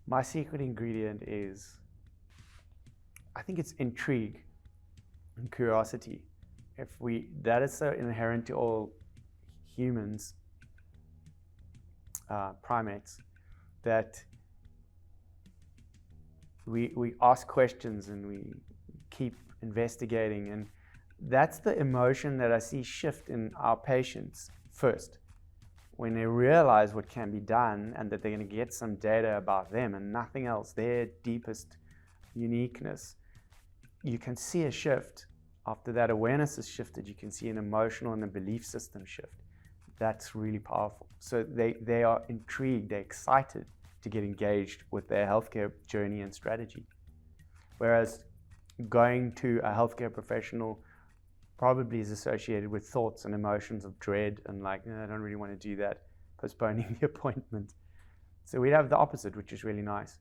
My secret ingredient is, I think it's intrigue and curiosity. That is so inherent to all humans, primates, that we ask questions and we keep investigating, and that's the emotion that I see shift in our patients first. When they realize what can be done and that they're going to get some data about them and nothing else, their deepest uniqueness, you can see a shift. After that awareness is shifted, you can see an emotional and a belief system shift. That's really powerful. So they are intrigued, they're excited to get engaged with their healthcare journey and strategy. Whereas going to a healthcare professional probably is associated with thoughts and emotions of dread and like, no, I don't really want to do that, postponing the appointment. So we have the opposite, which is really nice.